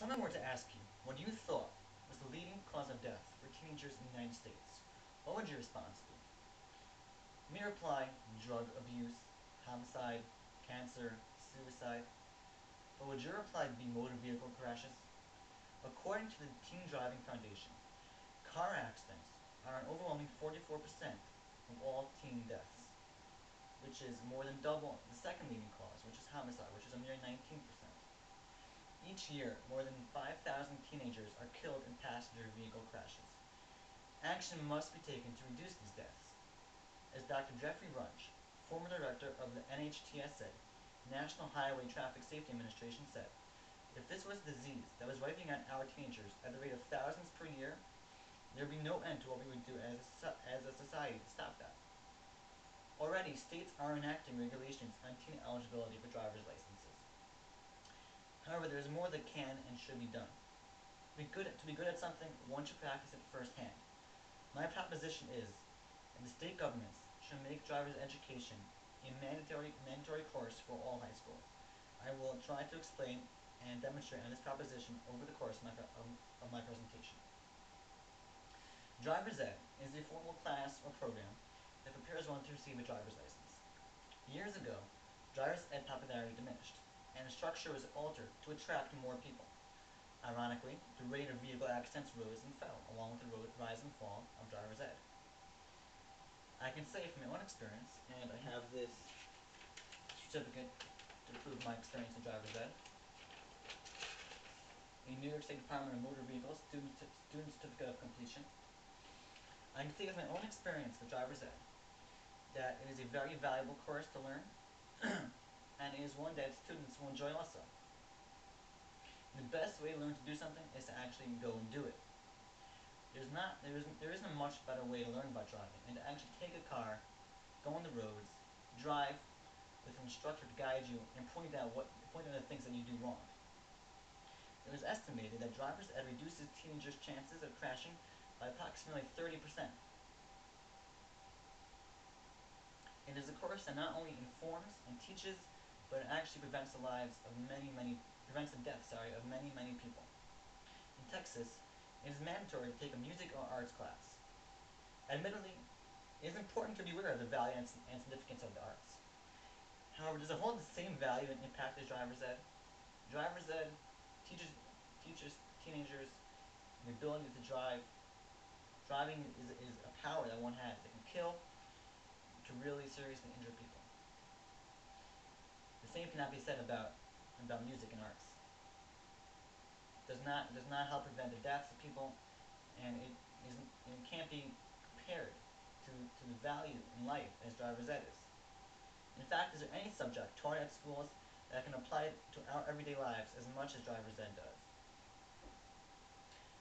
someone were to ask you what you thought was the leading cause of death for teenagers in the United States, what would your response be? You may reply, drug abuse, homicide, cancer, suicide. But would your reply be motor vehicle crashes? According to the Teen Driving Foundation, car accidents are an overwhelming 44% of all teen deaths, which is more than double the second leading cause, which is homicide, which is a mere 19%. Each year, more than 5,000 teenagers are killed in passenger vehicle crashes. Action must be taken to reduce these deaths. As Dr. Jeffrey Runch, former director of the NHTSA, National Highway Traffic Safety Administration, said, if this was a disease that was wiping out our teenagers at the rate of thousands per year, there would be no end to what we would do as a society to stop that. Already, states are enacting regulations on teen eligibility for driver's licenses. However, there is more that can and should be done. To be good at something, one should practice it firsthand. My proposition is that the state governments should make driver's education a mandatory course for all high schools. I will try to explain and demonstrate on this proposition over the course of my presentation. Driver's Ed is a formal class or program that prepares one to receive a driver's license. Years ago, driver's ed popularity diminished, and the structure was altered to attract more people. Ironically, the rate of vehicle accidents rose and fell, along with the rise and fall of driver's ed. I can say from my own experience, and I have this certificate to prove my experience in driver's ed, a New York State Department of Motor Vehicles Student Certificate of Completion. I can say with my own experience with driver's ed that it is a very valuable course to learn, and it is one that students will enjoy also. The best way to learn to do something is to actually go and do it. There isn't a much better way to learn about driving than to actually take a car, go on the roads, drive with an instructor to guide you and point out the things that you do wrong. It is estimated that driver's ed reduces teenagers' chances of crashing by approximately 30%. It is a course that not only informs and teaches, but it actually prevents the deaths of many people. In Texas, it is mandatory to take a music or arts class. Admittedly, it is important to be aware of the value and significance of the arts. However, does it hold the same value and impact as driver's ed? Driver's ed teaches teenagers the ability to drive. Driving is a power that one has that can kill, to really seriously injure people. The same cannot be said about music and arts. It does not help prevent the deaths of people, and it can't be compared to the value in life as driver's ed is. In fact, is there any subject taught at schools that can apply to our everyday lives as much as driver's ed does?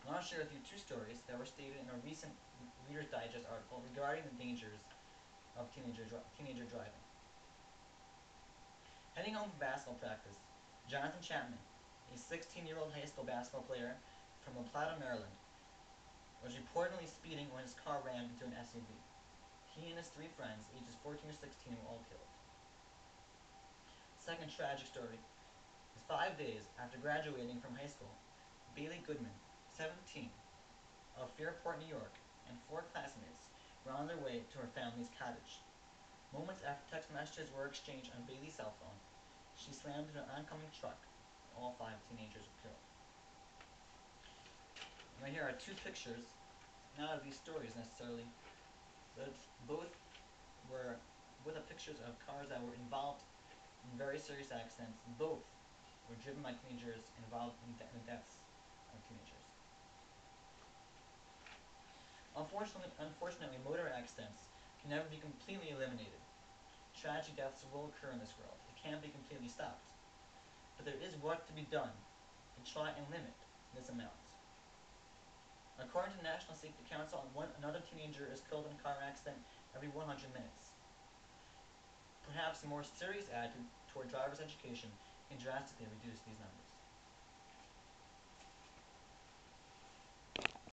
I want to share with you two stories that were stated in a recent Reader's Digest article regarding the dangers of teenager driving. Heading home from basketball practice, Jonathan Chapman, a 16-year-old high school basketball player from La Plata, Maryland, was reportedly speeding when his car ran into an SUV. He and his three friends, ages 14 to 16, were all killed. Second tragic story is 5 days after graduating from high school, Bailey Goodman, 17, of Fairport, New York, and 4 classmates were on their way to her family's cottage. Moments after text messages were exchanged on Bailey's cell phone, she slammed into an oncoming truck, and all 5 teenagers were killed. Now here are 2 pictures, not of these stories necessarily, but both the pictures of cars that were involved in very serious accidents. Both were driven by teenagers involved in the deaths of teenagers. Unfortunately, motor accidents can never be completely eliminated. Tragic deaths will occur in this world. It can't be completely stopped. But there is work to be done to try and limit this amount. According to the National Safety Council, another teenager is killed in a car accident every 100 minutes. Perhaps a more serious attitude toward driver's education can drastically reduce these numbers.